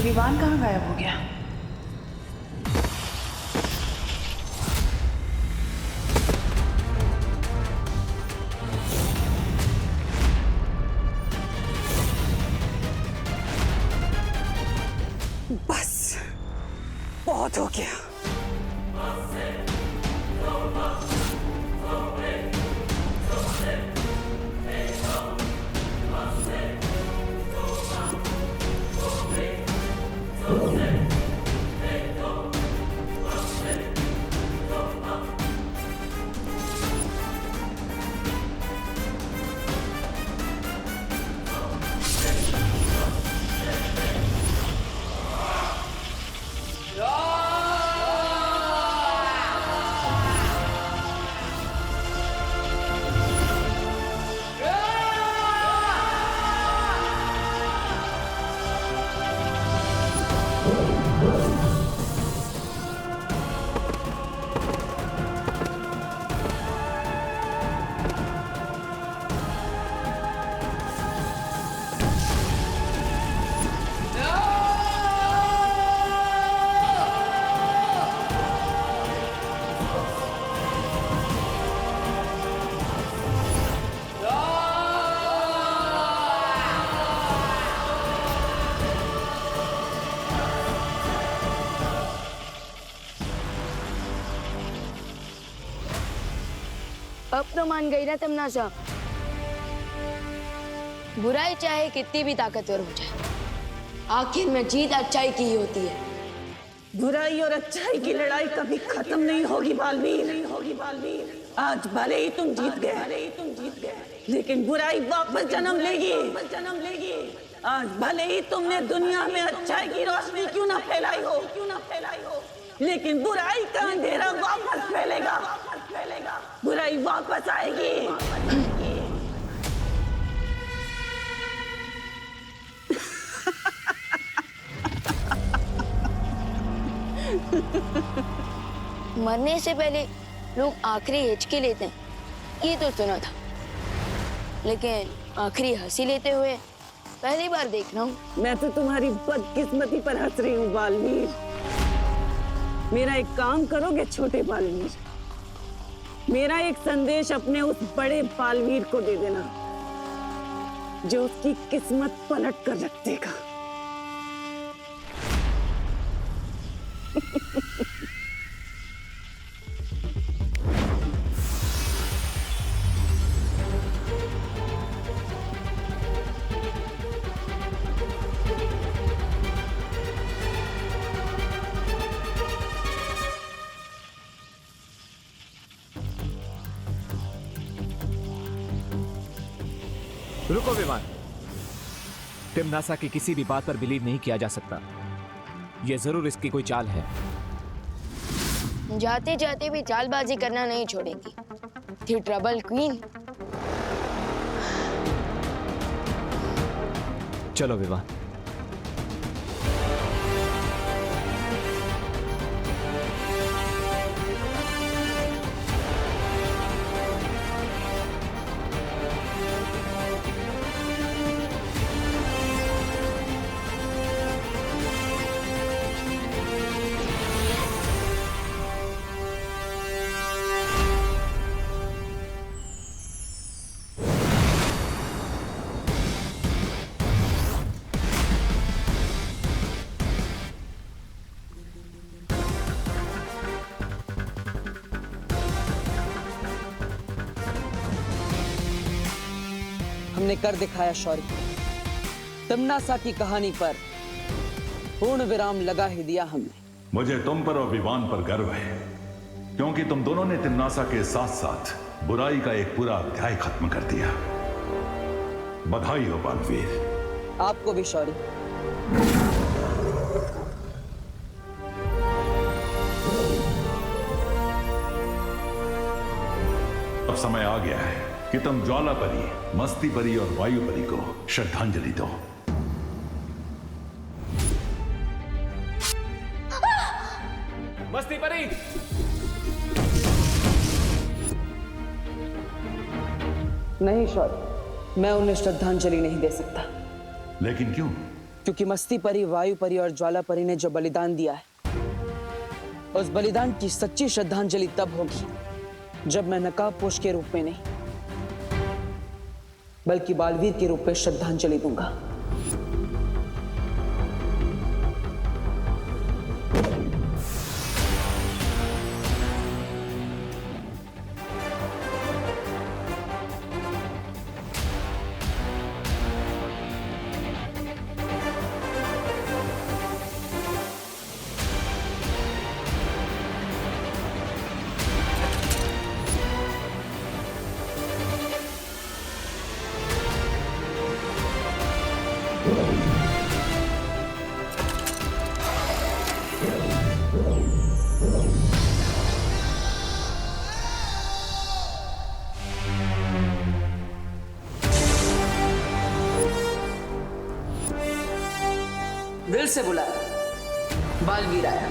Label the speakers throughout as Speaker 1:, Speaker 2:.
Speaker 1: विवान कहाँ गायब हो गया?
Speaker 2: बस बहुत हो गया।
Speaker 3: अब तो मान गई ना तमन्ना। बुराई चाहे कितनी भी ताकतवर हो जाए, आखिर में जीत अच्छाई की ही होती है।
Speaker 2: बुराई और अच्छाई की लड़ाई कभी खत्म नहीं होगी बालवीर। आज भले ही तुम जीत गए, लेकिन बुराई वापस जन्म लेगी। आज भले ही तुमने दुनिया में अच्छाई की रोशनी क्यों ना फैलाई हो, लेकिन बुराई का अंधेरा वापस फैलेगा। बुराई वापस आएगी।
Speaker 3: मरने से पहले लोग आखिरी हिचकी लेते हैं, ये तो सुना था, लेकिन आखिरी हंसी लेते हुए पहली बार देख रहा हूँ।
Speaker 2: मैं तो तुम्हारी बदकिस्मती पर हंस रही हूँ बालवीर। मेरा एक काम करोगे छोटे बालवीर? मेरा एक संदेश अपने उस बड़े बालवीर को दे देना, जो उसकी किस्मत पलट कर रख देगा।
Speaker 4: रुको विमान, टिमनासा की किसी भी बात पर बिलीव नहीं किया जा सकता। यह जरूर इसकी कोई चाल है।
Speaker 3: जाते जाते भी चालबाजी करना नहीं छोड़ेंगी। थी ट्रबल क्वीन।
Speaker 4: चलो विवान।
Speaker 5: हमने कर दिखाया शौर्य। तमन्ना की कहानी पर पूर्ण विराम लगा ही दिया हमने।
Speaker 6: मुझे तुम पर और विवान पर गर्व है, क्योंकि तुम दोनों ने तिम्नासा के साथ साथ बुराई का एक पूरा अध्याय खत्म कर दिया। बधाई हो बालवीर।
Speaker 5: आपको भी शौर्य।
Speaker 6: अब समय आ गया है कि तुम ज्वाला परी, मस्ती परी और वायु परी को श्रद्धांजलि दो।
Speaker 4: मस्ती परी!
Speaker 5: नहीं शौर्य, मैं उन्हें श्रद्धांजलि नहीं दे सकता।
Speaker 6: लेकिन क्यों?
Speaker 5: क्योंकि मस्ती परी, वायु परी और ज्वाला परी ने जो बलिदान दिया है, उस बलिदान की सच्ची श्रद्धांजलि तब होगी जब मैं नकाबपोश के रूप में नहीं, बल्कि बालवीर के रूप में श्रद्धांजलि दूंगा। दिल से बुलाया, बालवीर आया।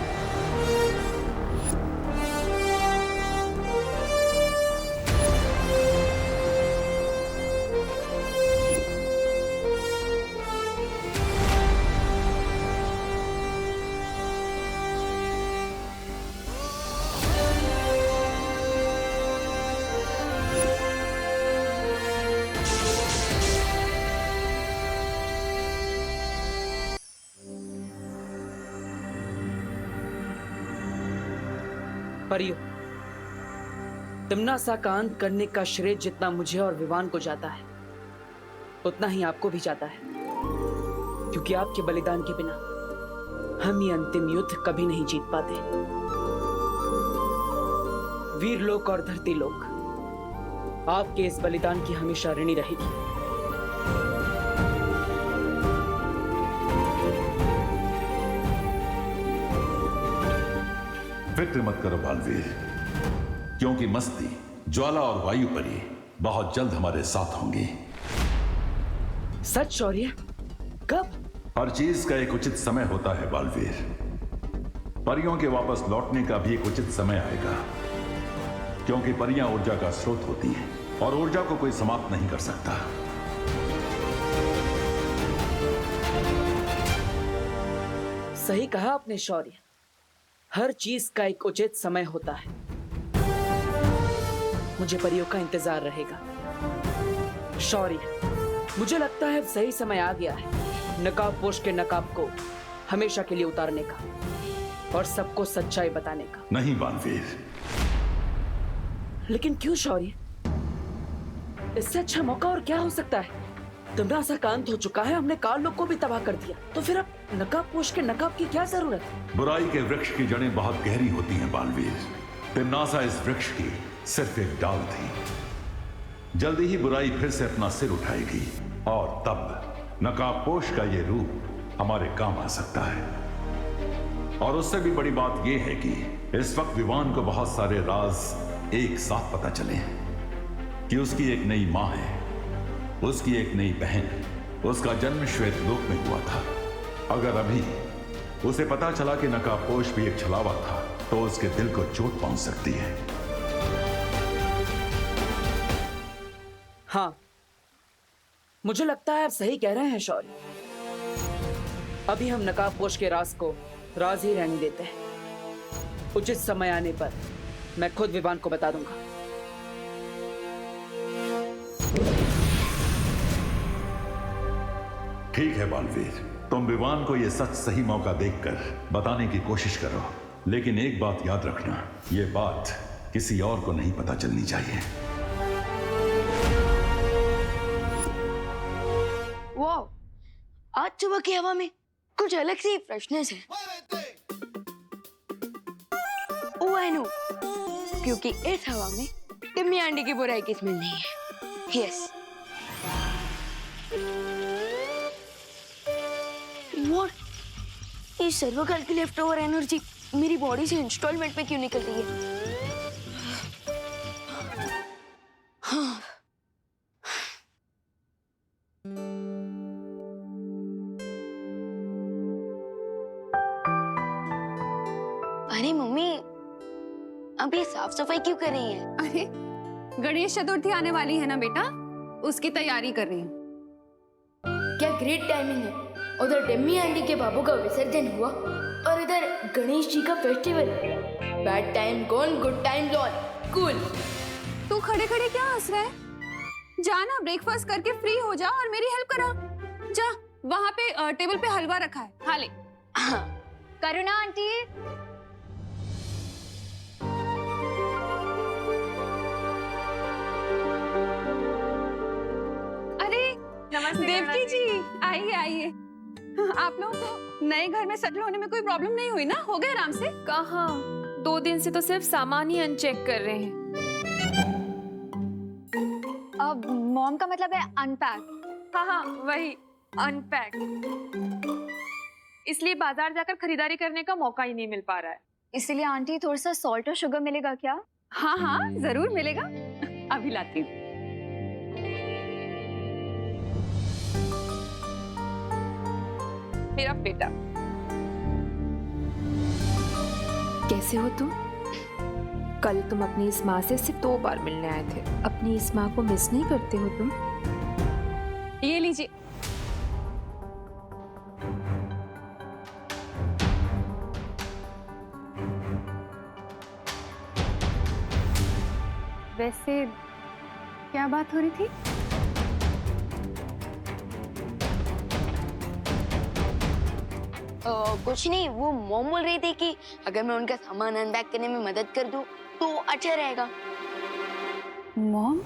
Speaker 5: परियो, तिम्नासा का अंत करने का श्रेय जितना मुझे और विवान को जाता है, उतना ही आपको भी जाता है, क्योंकि आपके बलिदान के बिना हम ये अंतिम युद्ध कभी नहीं जीत पाते। वीरलोक और धरती लोक आपके इस बलिदान की हमेशा ऋणी रहेगी।
Speaker 6: फिक्र मत करो बालवीर, क्योंकि मस्ती, ज्वाला और वायु परी बहुत जल्द हमारे साथ होंगी।
Speaker 5: सच शौर्य? कब?
Speaker 6: हर चीज का एक उचित समय होता है बालवीर। परियों के वापस लौटने का भी एक उचित समय आएगा, क्योंकि परियां ऊर्जा का स्रोत होती हैं और ऊर्जा को कोई समाप्त नहीं कर सकता।
Speaker 5: सही कहा आपने शौर्य, हर चीज का एक उचित समय होता है। मुझे परियों का इंतजार रहेगा। शौर्य, मुझे लगता है अब सही समय आ गया है नकाबपोश के नकाब को हमेशा के लिए उतारने का और सबको सच्चाई बताने का।
Speaker 6: नहीं बालवीर।
Speaker 5: लेकिन क्यों शौर्य? इससे अच्छा मौका और क्या हो सकता है? तिम्नासा का अंत हो चुका है, हमने काल लोक को भी तबाह कर दिया, तो फिर अब नकाबपोश के नकाब की क्या जरूरत है?
Speaker 6: बुराई के वृक्ष की जड़ें बहुत गहरी होती हैं बालवीर। तिम्नासा इस वृक्ष की सिर्फ एक डाल थी। जल्दी ही बुराई फिर से अपना सिर उठाएगी और तब नकाबपोश का ये रूप हमारे काम आ सकता है। और उससे भी बड़ी बात यह है कि इस वक्त विवान को बहुत सारे राज एक साथ पता चले कि उसकी एक नई मां है, उसकी एक नई बहन, उसका जन्म श्वेत लोक में हुआ था। अगर अभी उसे पता चला कि नकाबपोश भी एक छलावा था, तो उसके दिल को चोट पहुंच सकती है।
Speaker 5: हाँ, मुझे लगता है आप सही कह रहे हैं शौर्य। अभी हम नकाबपोश के राज को राज ही रहने देते हैं। उचित समय आने पर मैं खुद विवान को बता दूंगा।
Speaker 6: ठीक है बालवीर, तुम विवान को यह सच सही मौका देखकर बताने की कोशिश करो, लेकिन एक बात याद रखना, यह बात किसी और को नहीं पता चलनी चाहिए।
Speaker 3: वाह, आज सुबह की हवा में कुछ अलग सी फ्रेशनेस है। ओह आई नो, क्योंकि इस हवा में टिम्मी आंटी की बुराई की स्मेल नहीं है। यस। व्हाट? ये सर्वकाल की लेफ्ट ओवर एनर्जी मेरी बॉडी से इंस्टॉलमेंट में क्यों निकल रही है? हाँ। अरे मम्मी, अब ये साफ सफाई क्यों कर रही हैं?
Speaker 1: अरे गणेश चतुर्थी आने वाली है ना बेटा, उसकी तैयारी कर रही हूँ।
Speaker 3: क्या ग्रेट टाइमिंग है। उधर डिम्मी आंटी के बाबू का विसर्जन हुआ और इधर गणेश जी का festival. Bad time gone, good time on, cool.
Speaker 1: तू खड़े खड़े क्या हंस रहा है? जा ना, ब्रेकफास्ट करके फ्री हो जा और मेरी हेल्प करा। जा, वहाँ पे टेबल पे हलवा रखा है, खा ले। करुणा आंटी। अरे नमस्ते देवकी जी, आइए आइए। आप लोग को नए घर में सेटल होने में कोई प्रॉब्लम नहीं हुई ना? हो गए आराम से?
Speaker 7: कहाँ, 2 दिन से तो सिर्फ सामान ही अनचेक कर रहे हैं।
Speaker 1: अब मॉम का मतलब है अनपैक।
Speaker 7: हाँ, वही अनपैक। इसलिए बाजार जाकर खरीदारी करने का मौका ही नहीं मिल पा रहा है।
Speaker 1: इसीलिए आंटी थोड़ा सा सॉल्ट और शुगर मिलेगा क्या? हाँ हाँ जरूर मिलेगा, अभी लाती हूँ।
Speaker 7: मेरा बेटा, कैसे हो तुम? कल तुम अपनी इस माँ से सिर्फ 2 बार मिलने आए थे। अपनी इस माँ को मिस नहीं करते हो तुम?
Speaker 1: ये लीजिए। वैसे क्या बात हो रही थी?
Speaker 3: कुछ नहीं, वो मॉम बोल रही थी कि अगर मैं उनका सामान अनपैक करने में मदद कर दूं तो अच्छा रहेगा।
Speaker 1: मॉम?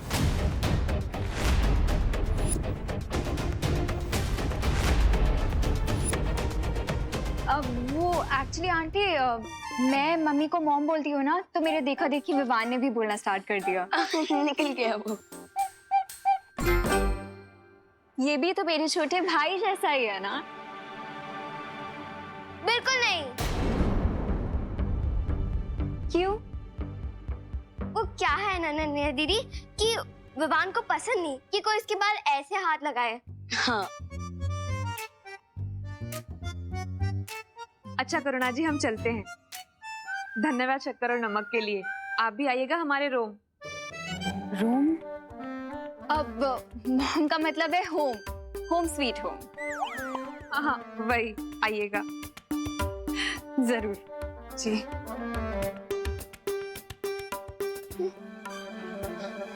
Speaker 1: अब वो एक्चुअली आंटी, मैं मम्मी को मॉम बोलती हूँ ना, तो मेरे देखा देखी विवान ने भी बोलना स्टार्ट कर दिया।
Speaker 3: निकल गया वो।
Speaker 1: ये भी तो मेरे छोटे भाई जैसा ही है ना?
Speaker 3: बिल्कुल नहीं।
Speaker 1: क्यों?
Speaker 8: वो क्या है नन्या दीदी कि विवान को पसंद नहीं कि कोई इसके बाल ऐसे हाथ लगाए।
Speaker 3: हाँ।
Speaker 7: अच्छा करुणा जी, हम चलते हैं। धन्यवाद शक्कर और नमक के लिए। आप भी आइएगा हमारे रूम।
Speaker 1: रूम? अब मॉम का मतलब है होम, होम स्वीट होम।
Speaker 7: हाँ, वही, आइएगा
Speaker 1: जरूर जी।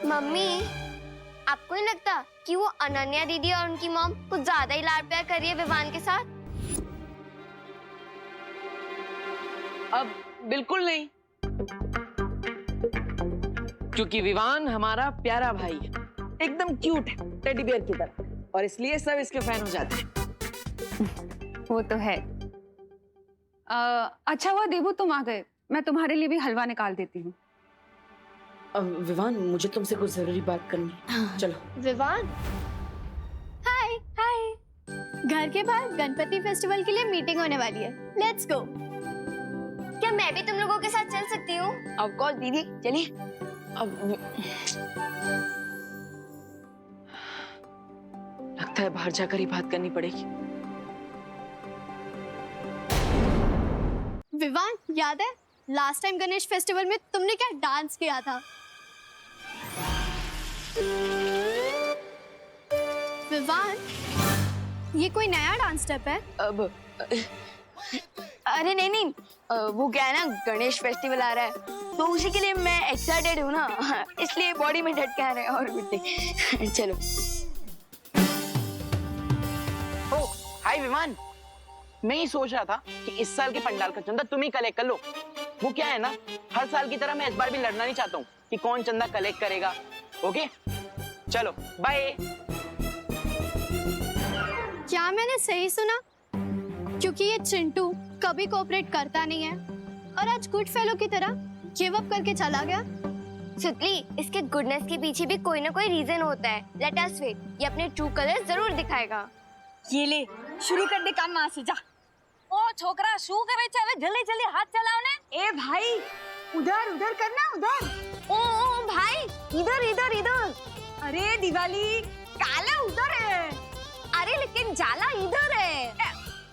Speaker 8: मम्मी, आपको नहीं लगता कि वो अनन्या दीदी और उनकी मॉम कुछ ज्यादा ही लाड प्यार कर रही है विवान के साथ?
Speaker 9: अब बिल्कुल नहीं, क्योंकि विवान हमारा प्यारा भाई है, एकदम क्यूट है, टेडी बियर की तरह, और इसलिए सब इसके फैन हो जाते हैं।
Speaker 1: वो तो है। अच्छा हुआ देवू तुम आ गए, मैं तुम्हारे लिए भी हलवा निकाल देती हूँ।
Speaker 9: विवान, मुझे तुमसे कुछ जरूरी बात करनी है। चलो।
Speaker 8: विवान, हाय हाय। घर के बाहर गणपति फेस्टिवल के लिए मीटिंग होने वाली है, लेट्स गो। क्या मैं भी तुम लोगों के साथ चल सकती हूँ?
Speaker 3: ऑफ कोर्स दीदी, चलिए।
Speaker 9: अब लगता है बाहर जाकर ही बात करनी पड़ेगी।
Speaker 8: विवान, याद है लास्ट टाइम गणेश फेस्टिवल में तुमने क्या डांस किया था? विवान, ये कोई नया डांस स्टेप है?
Speaker 3: अब अरे नहीं नहीं, वो क्या है ना, गणेश फेस्टिवल आ रहा है तो उसी के लिए मैं एक्साइटेड हूँ ना, इसलिए बॉडी में ढटके आ रहे हैं और कुछ नहीं। चलो।
Speaker 9: ओ हाय विवान, मैं ही सोच रहा था कि इस साल के पंडाल का चंदा तुम ही कलेक्ट कर लो। वो क्या है ना, हर साल की तरह मैं इस बार भी लड़ना नहीं चाहता हूँ कि कौन चंदा कलेक्ट करेगा। ओके, चलो बाय।
Speaker 8: क्या मैंने सही सुना? क्योंकि ये चिंटू कभी कोऑपरेट करता नहीं है और आज गुड फेलो की तरह गिव अप करके चला गया।
Speaker 10: सुतली, इसके गुडनेस के पीछे भी कोई ना कोई रीजन होता है। लेट अस वेट, ये अपने ट्रू कलर जरूर दिखाएगा।
Speaker 2: ये ले, शुरू कर दे काम वहां से, जा। ओ छोकरा, शू करे चले, जल्दी जल्दी हाथ चलाओ ने। ए भाई, उधर उधर करना, उधर।
Speaker 10: ओ भाई, इधर इधर इधर।
Speaker 2: अरे दिवाली, काला उधर है।
Speaker 10: अरे लेकिन जाला इधर है।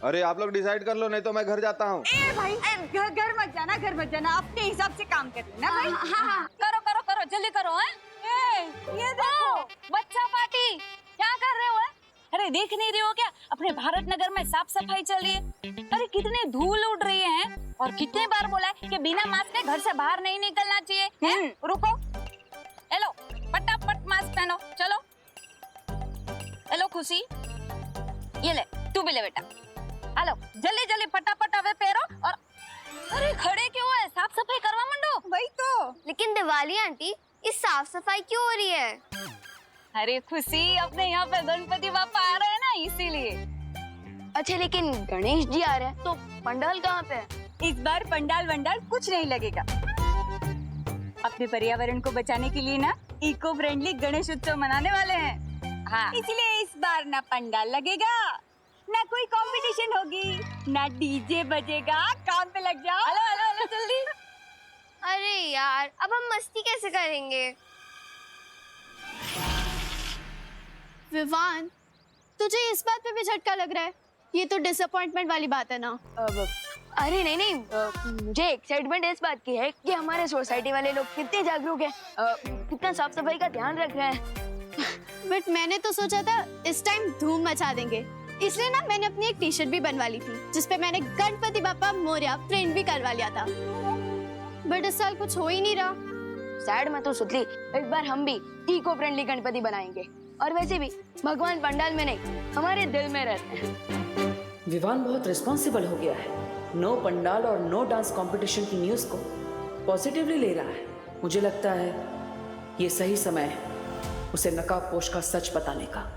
Speaker 11: अरे आप लोग डिसाइड कर लो, नहीं तो मैं घर जाता हूँ।
Speaker 2: ए भाई, घर मत जाना, घर मत जाना, अपने हिसाब से काम कर लेना भाई। हाँ, करो करो करो, जल्दी करो। हैं? ये देखो, बच्चा पार्टी, क्या कर रहे हो?
Speaker 12: अरे देख नहीं रहे हो क्या अपने भारत नगर में साफ सफाई चल रही है? अरे कितने धूल उड़ रही है और कितने बार बोला है कि बिना मास्क के घर से बाहर नहीं निकलना चाहिए हैं? रुको, हेलो फटाफट मास्क पहनो, चलो। हेलो खुशी, ये ले, तू भी ले बेटा। हेलो जल्दी जल्दी फटाफट अबे पहनो। और अरे खड़े क्यों है, साफ सफाई करवा मंडो।
Speaker 1: वही तो।
Speaker 10: लेकिन दिवाली आंटी, इस साफ सफाई क्यों हो रही है?
Speaker 12: अरे खुशी, अपने यहाँ पे गणपति बापा आ रहे हैं ना, इसीलिए।
Speaker 3: अच्छा लेकिन गणेश जी आ रहे हैं तो पंडाल कहाँ पे है?
Speaker 12: इस बार पंडाल वंडाल कुछ नहीं लगेगा। अपने पर्यावरण को बचाने के लिए ना इको फ्रेंडली गणेश उत्सव मनाने वाले हैं। हाँ, इसलिए इस बार ना पंडाल लगेगा, ना कोई कंपटीशन होगी, ना डीजे बजेगा। काम पे लग जाओ। हेलो हेलो हेलो जल्दी।
Speaker 10: अरे यार, अब हम मस्ती कैसे करेंगे?
Speaker 8: विवान, तुझे इस बात पे भी झटका लग रहा है? ये तो डिसअपॉइंटमेंट वाली बात है ना?
Speaker 3: अरे नहीं नहीं, मुझे एक्साइटमेंट इस बात की है कि हमारे सोसाइटी वाले लोग कितने जागरूक हैं, कितना साफ सफाई का ध्यान रख रहे हैं।
Speaker 8: बट मैंने तो सोचा था इस टाइम धूम मचा देंगे, इसलिए ना मैंने अपनी एक टी शर्ट भी बनवा ली थी जिसपे मैंने गणपति बापा मोरया प्रिंट भी करवा लिया था। बट इस साल कुछ हो ही नहीं रहा।
Speaker 3: सैड मत हो सुतली, इस बार हम भी इको फ्रेंडली गणपति बनाएंगे। और वैसे भी भगवान पंडाल में नहीं, हमारे दिल में रहते हैं।
Speaker 5: विवान बहुत रिस्पॉन्सिबल हो गया है। नो पंडाल और नो डांस कंपटीशन की न्यूज़ को पॉजिटिवली ले रहा है। मुझे लगता है ये सही समय है उसे नकाबपोश का सच बताने का।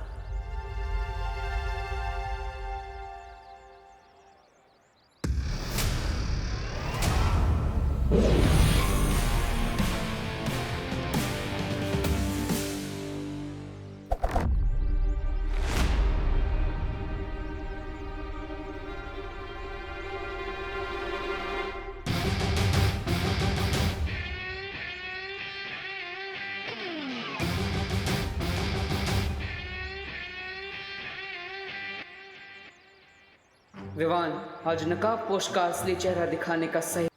Speaker 5: विवान, आज नकाबपोश का असली चेहरा दिखाने का सही।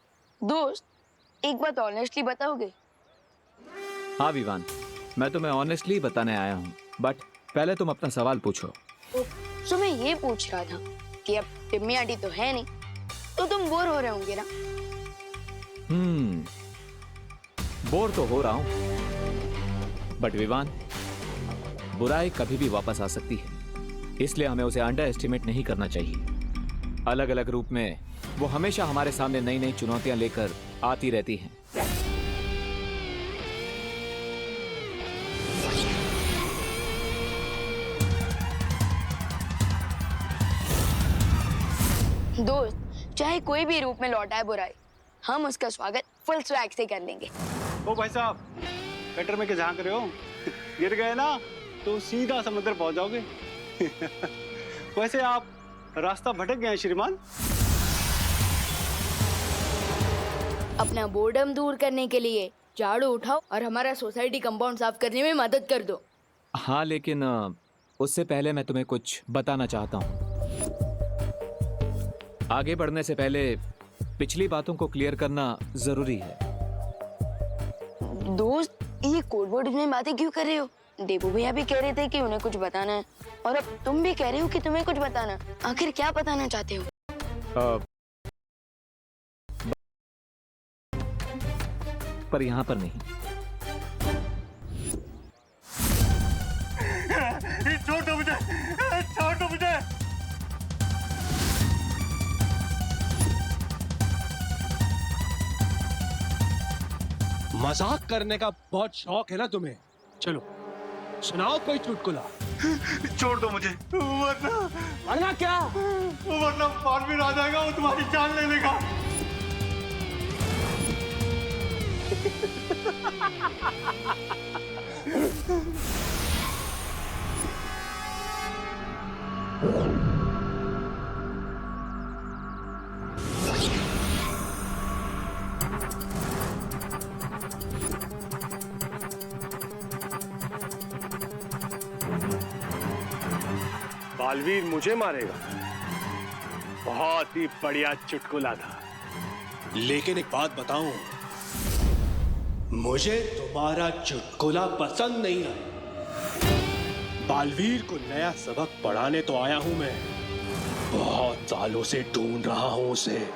Speaker 3: दोस्त, एक बात ऑनेस्टली बताओगे?
Speaker 4: हाँ विवान, मैं तुम्हें ऑनेस्टली बताने आया हूँ, बट पहले तुम अपना सवाल पूछो।
Speaker 3: तो मैं ये पूछ रहा था कि अब टिम्मी आंटी तो है नहीं, तो तुम बोर हो रहे होंगे ना?
Speaker 4: बोर तो हो रहा हूँ, बट विवान, बुराई कभी भी वापस आ सकती है, इसलिए हमें उसे अंडर एस्टिमेट नहीं करना चाहिए। अलग अलग रूप में वो हमेशा हमारे सामने नई नई चुनौतियां लेकर आती रहती हैं।
Speaker 3: दोस्त, चाहे कोई भी रूप में लौटा है बुराई, हम उसका स्वागत फुल स्वैग से कर लेंगे।
Speaker 13: ओ भाई साहब, कटर में क्या झांक रहे हो? गिर गए ना तो सीधा समुद्र पहुंच जाओगे। वैसे आप रास्ता भटक गए हैं श्रीमान।
Speaker 3: अपना बोर्डम दूर करने के लिए झाड़ू उठाओ और हमारा सोसाइटी कंपाउंड साफ करने में मदद कर दो।
Speaker 4: हाँ, लेकिन उससे पहले मैं तुम्हें कुछ बताना चाहता हूँ। आगे बढ़ने से पहले पिछली बातों को क्लियर करना जरूरी है।
Speaker 3: दोस्त, ये कोड वर्ड में बातें क्यों कर रहे हो? देबू भैया भी कह रहे थे कि उन्हें कुछ बताना है, और अब तुम भी कह रहे हो कि तुम्हें कुछ बताना। आखिर क्या बताना चाहते हो?
Speaker 4: पर यहाँ पर नहीं।
Speaker 13: छोड़ दो मुझे, छोड़ दो मुझे।
Speaker 14: मजाक करने का बहुत शौक है ना तुम्हें? चलो सुनाओ कोई चुटकुला।
Speaker 13: छोड़ दो मुझे,
Speaker 14: वरना क्या?
Speaker 13: वरना बालवीर आ जाएगा, वो तुम्हारी जान ले लेगा। बालवीर मुझे मारेगा? बहुत ही बढ़िया चुटकुला था।
Speaker 14: लेकिन एक बात बताऊं, मुझे तुम्हारा चुटकुला पसंद नहीं है। बालवीर को नया सबक पढ़ाने तो आया हूं मैं। बहुत सालों से ढूंढ रहा हूं उसे।